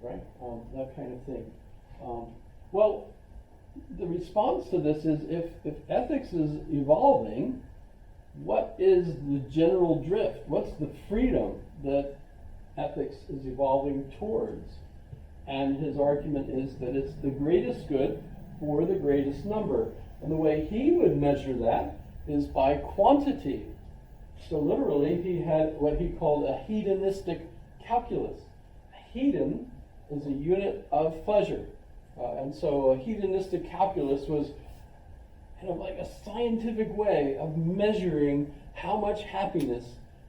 right? That kind of thing. Well, the response to this is if ethics is evolving, what is the general drift? What's the freedom that ethics is evolving towards? And his argument is that it's the greatest good for the greatest number. And the way he would measure that is by quantity. So literally, he had what he called a hedonistic calculus. A hedon is a unit of pleasure. And so a hedonistic calculus was kind of like a scientific way of measuring how much happiness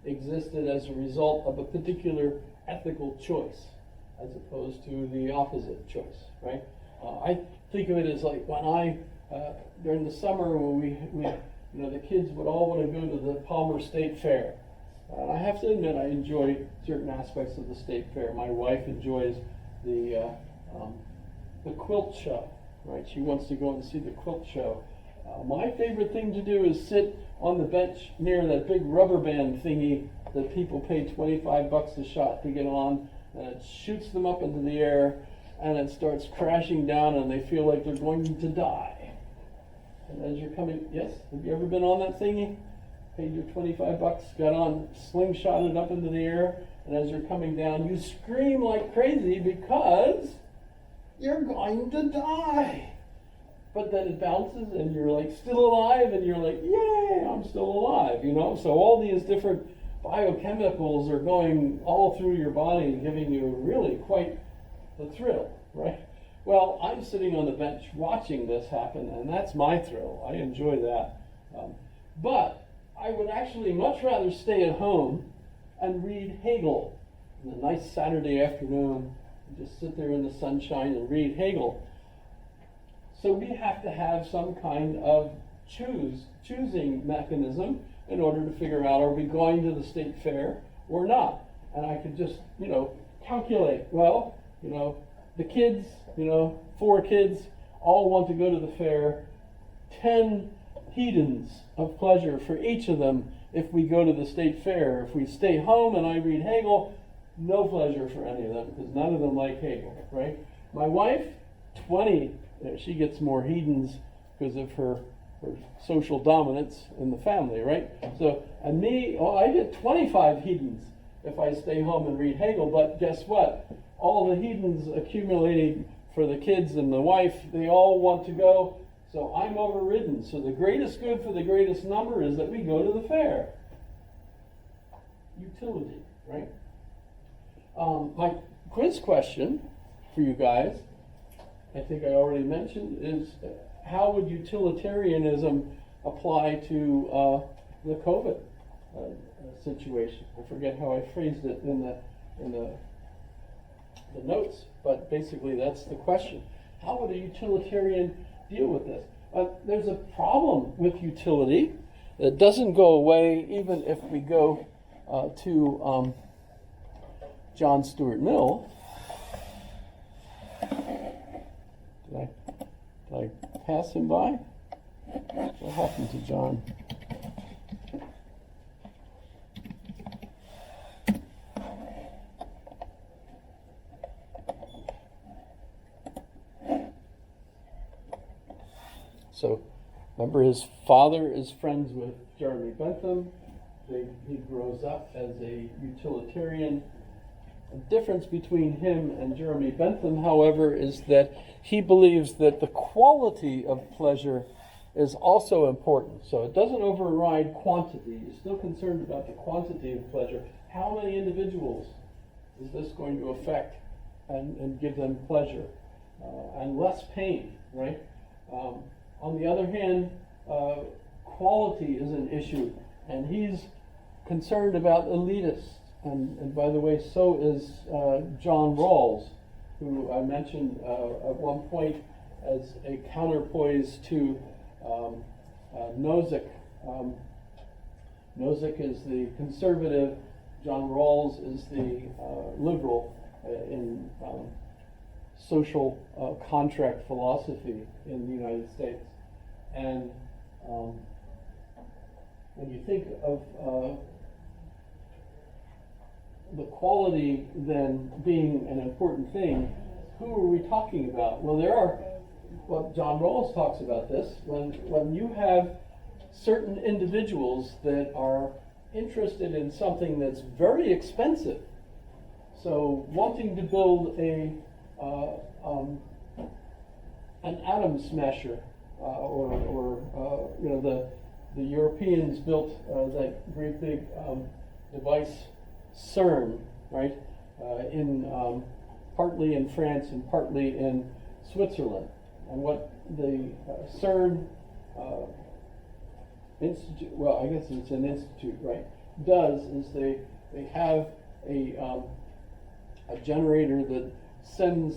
existed as a result of a particular ethical choice, as opposed to the opposite choice, right? I think of it as like when during the summer when we the kids would all want to go to the Palmer State Fair. I have to admit I enjoy certain aspects of the State Fair. My wife enjoys the quilt show, right? She wants to go and see the quilt show. My favorite thing to do is sit on the bench near that big rubber band thingy that people pay $25 a shot to get on, and it shoots them up into the air, and it starts crashing down, and they feel like they're going to die. And as you're coming, yes, have you ever been on that thingy? Paid your $25, got on, slingshotted up into the air, and as you're coming down, you scream like crazy because you're going to die. But then it bounces and you're like still alive, and you're like, yay, I'm still alive, So all these different biochemicals are going all through your body, giving you really quite the thrill, right? Well, I'm sitting on the bench watching this happen, and that's my thrill. I enjoy that. But I would actually much rather stay at home and read Hegel on a nice Saturday afternoon, and just sit there in the sunshine and read Hegel. So we have to have some kind of choosing mechanism in order to figure out, are we going to the state fair or not? And I could just, calculate, well, the kids, 4 kids all want to go to the fair, 10 hedons of pleasure for each of them if we go to the state fair. If we stay home and I read Hegel, no pleasure for any of them, because none of them like Hegel, right? My wife, 20, she gets more hedons because of her social dominance in the family, right? So, and me, I get 25 hedons if I stay home and read Hegel, but guess what? All the hedons accumulating for the kids and the wife, they all want to go, so I'm overridden. So the greatest good for the greatest number is that we go to the fair. Utility, right? My quiz question for you guys, I think I already mentioned, is how would utilitarianism apply to the COVID situation? I forget how I phrased it in the notes, but basically that's the question. How would a utilitarian deal with this? There's a problem with utility that doesn't go away even if we go to John Stuart Mill. Did I pass him by? What happened to John? So, remember, his father is friends with Jeremy Bentham. He grows up as a utilitarian. The difference between him and Jeremy Bentham, however, is that he believes that the quality of pleasure is also important. So it doesn't override quantity. You're still concerned about the quantity of pleasure. How many individuals is this going to affect and give them pleasure? And less pain, right? On the other hand, quality is an issue, and he's concerned about elitists. And by the way, so is John Rawls, who I mentioned at one point as a counterpoise to Nozick. Nozick is the conservative, John Rawls is the liberal in social contract philosophy in the United States. And when you think of the quality then being an important thing, who are we talking about? Well, well, John Rawls talks about this, when you have certain individuals that are interested in something that's very expensive. So wanting to build an atom smasher, the Europeans built that great big device CERN, right? Partly in France and partly in Switzerland. And what the CERN Institute, well, I guess it's an institute, right, does is they have a generator that sends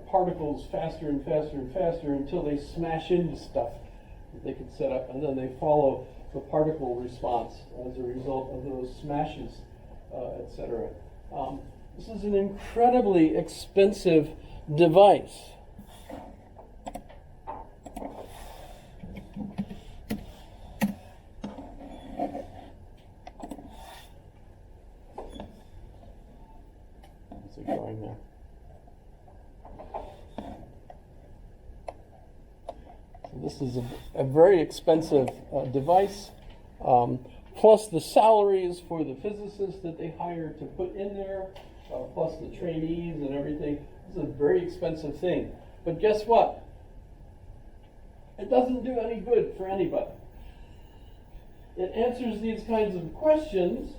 particles faster and faster and faster until they smash into stuff that they can set up, and then they follow the particle response as a result of those smashes, etc. This is an incredibly expensive device. How's it going there? So this is a very expensive device. Plus the salaries for the physicists that they hire to put in there, plus the trainees and everything. This is a very expensive thing. But guess what? It doesn't do any good for anybody. It answers these kinds of questions,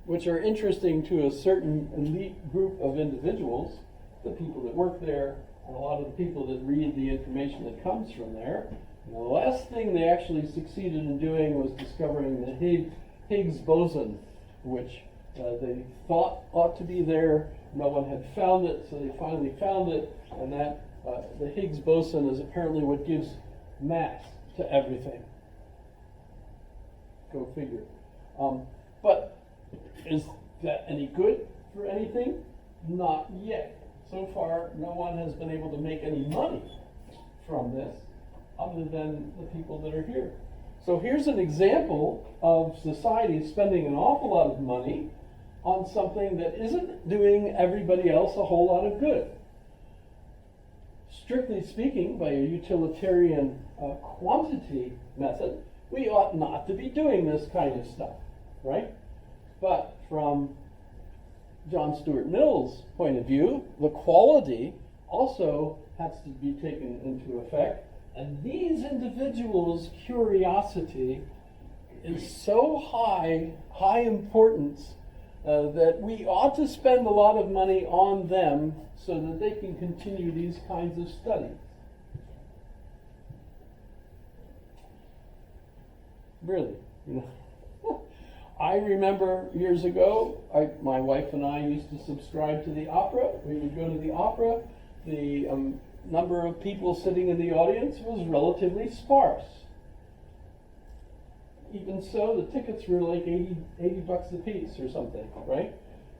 which are interesting to a certain elite group of individuals, the people that work there, and a lot of the people that read the information that comes from there. And the last thing they actually succeeded in doing was discovering the Higgs boson, which they thought ought to be there. No one had found it, so they finally found it, and that the Higgs boson is apparently what gives mass to everything. Go figure. But is that any good for anything? Not yet. So far, no one has been able to make any money from this other than the people that are here. So here's an example of society spending an awful lot of money on something that isn't doing everybody else a whole lot of good. Strictly speaking, by a utilitarian quantity method, we ought not to be doing this kind of stuff, right? But from John Stuart Mill's point of view, the quality also has to be taken into effect. And these individuals' curiosity is so high importance, that we ought to spend a lot of money on them so that they can continue these kinds of studies. Really, I remember years ago, my wife and I used to subscribe to the opera. We would go to the opera. The number of people sitting in the audience was relatively sparse. Even so, the tickets were like $80 a piece or something, right?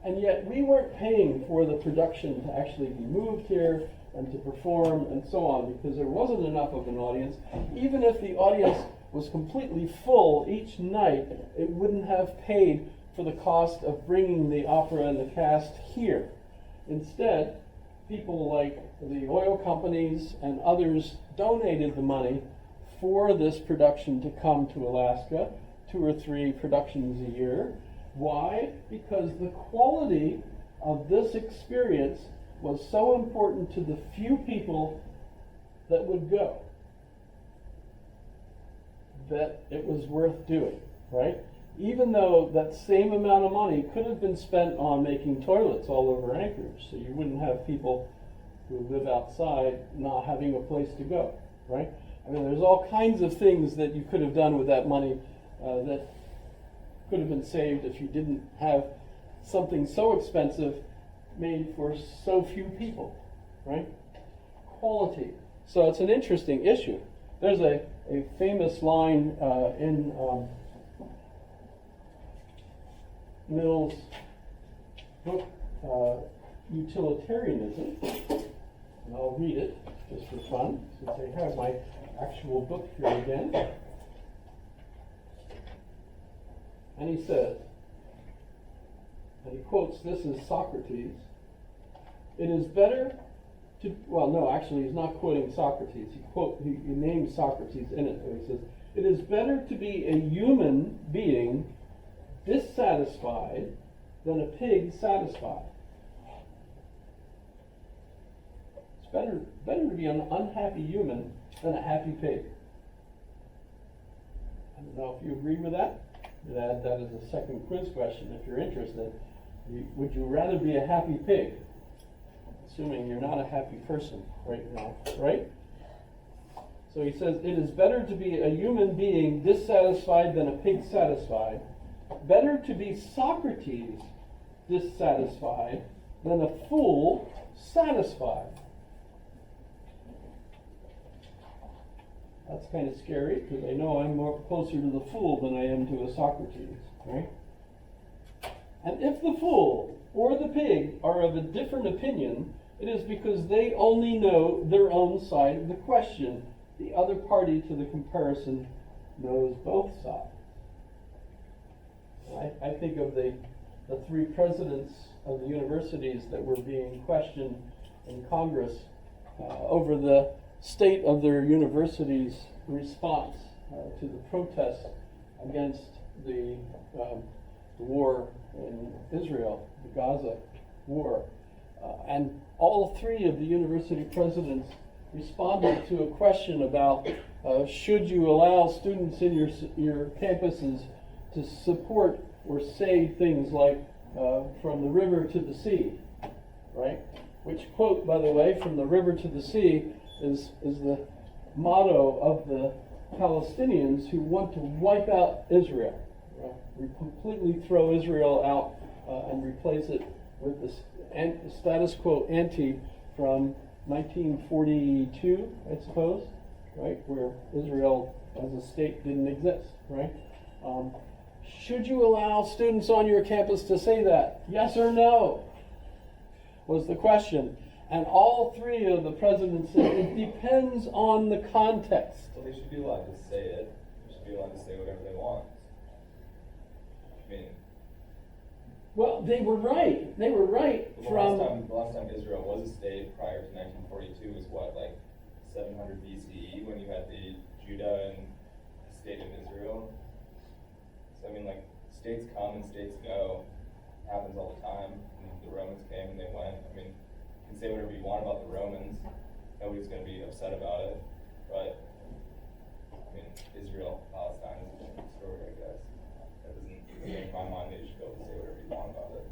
And yet we weren't paying for the production to actually be moved here and to perform and so on, because there wasn't enough of an audience. Even if the audience was completely full each night, it wouldn't have paid for the cost of bringing the opera and the cast here. Instead, people like the oil companies and others donated the money for this production to come to Alaska, 2 or 3 productions a year. Why? Because the quality of this experience was so important to the few people that would go, that it was worth doing, right? Even though that same amount of money could have been spent on making toilets all over Anchorage, so you wouldn't have people who live outside not having a place to go, right? I mean, there's all kinds of things that you could have done with that money that could have been saved if you didn't have something so expensive made for so few people, right? Quality. So it's an interesting issue. There's a famous line in Mill's book, Utilitarianism, and I'll read it just for fun, since I have my actual book here again. And he says, and he quotes this as Socrates, it is better to, well, no, actually he's not quoting Socrates. He names Socrates in it. So he says, it is better to be a human being dissatisfied than a pig satisfied. It's better to be an unhappy human than a happy pig. I don't know if you agree with that. That is a second quiz question if you're interested. Would you rather be a happy pig? Assuming you're not a happy person right now, right? So he says, it is better to be a human being dissatisfied than a pig satisfied. Better to be Socrates dissatisfied than a fool satisfied. That's kind of scary because I know I'm more closer to the fool than I am to a Socrates, right? And if the fool or the pig are of a different opinion, it is because they only know their own side of the question. The other party to the comparison knows both sides. I think of the three presidents of the universities that were being questioned in Congress over the state of their university's response to the protests against the war in Israel, the Gaza war. And all three of the university presidents responded to a question about should you allow students in your campuses to support or say things like from the river to the sea, right? Which quote, by the way, from the river to the sea is the motto of the Palestinians who want to wipe out Israel. We completely throw Israel out and replace it with the status quo ante from 1942, I suppose, right, where Israel as a state didn't exist, right? Should you allow students on your campus to say that? Yes or no? Was the question. And all three of the presidents said it depends on the context. Well, they should be allowed to say it. They should be allowed to say whatever they want. I mean, well, they were right. They were right the from... last time Israel was a state prior to 1942 was what, like 700 BCE when you had the Judah and the state of Israel? So, I mean, like, states come and states go. It happens all the time. And the Romans came and they went. I mean, you can say whatever you want about the Romans. Nobody's going to be upset about it. But, I mean, Israel, Palestine is a different story, I guess. That doesn't change my mind that you should be able to say whatever you want about it.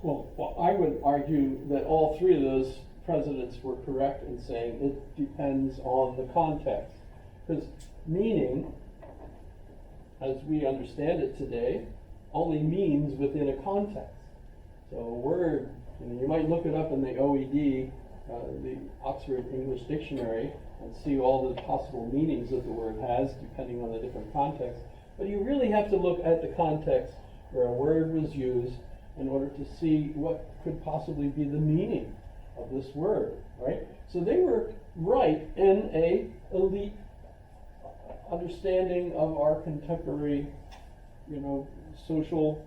Well, I would argue that all three of those presidents were correct in saying it depends on the context. Because meaning, as we understand it today, only means within a context. So a word, you might look it up in the OED, the Oxford English Dictionary, and see all the possible meanings that the word has, depending on the different contexts. But you really have to look at the context where a word was used in order to see what could possibly be the meaning of this word, right? So they were right in a elite understanding of our contemporary, social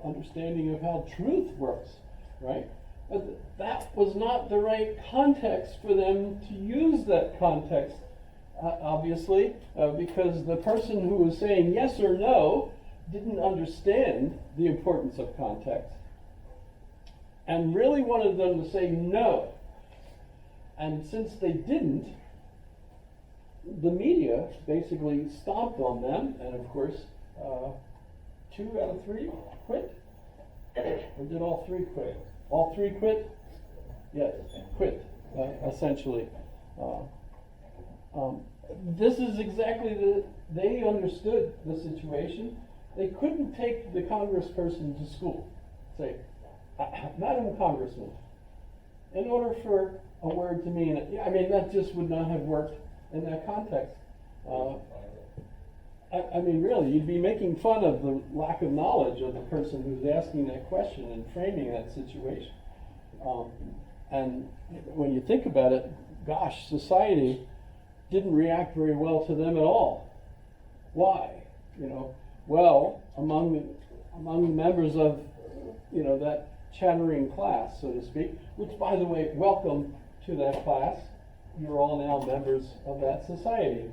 understanding of how truth works, right? But that was not the right context for them to use that context, obviously, because the person who was saying yes or no didn't understand the importance of context and really wanted them to say no. And since they didn't, the media basically stomped on them, and of course, 2 out of 3 quit? Or did all 3 quit? All 3 quit? Yes, quit, essentially. This is exactly they understood the situation. They couldn't take the congressperson to school. Say, Madam Congressman, in order for a word to mean, that just would not have worked in that context. Really, you'd be making fun of the lack of knowledge of the person who's asking that question and framing that situation. And when you think about it, gosh, society didn't react very well to them at all. Why? Well, among the members of you know, that chattering class, so to speak, which, by the way, welcome to that class. You're all now members of that society,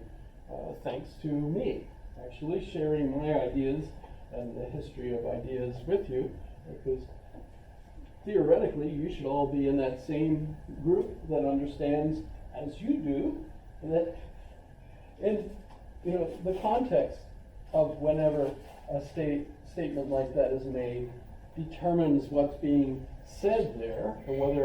thanks to me, actually sharing my ideas and the history of ideas with you, because theoretically, you should all be in that same group that understands, as you do, that in, you know, the context of whenever a statement like that is made determines what's being said there, or whether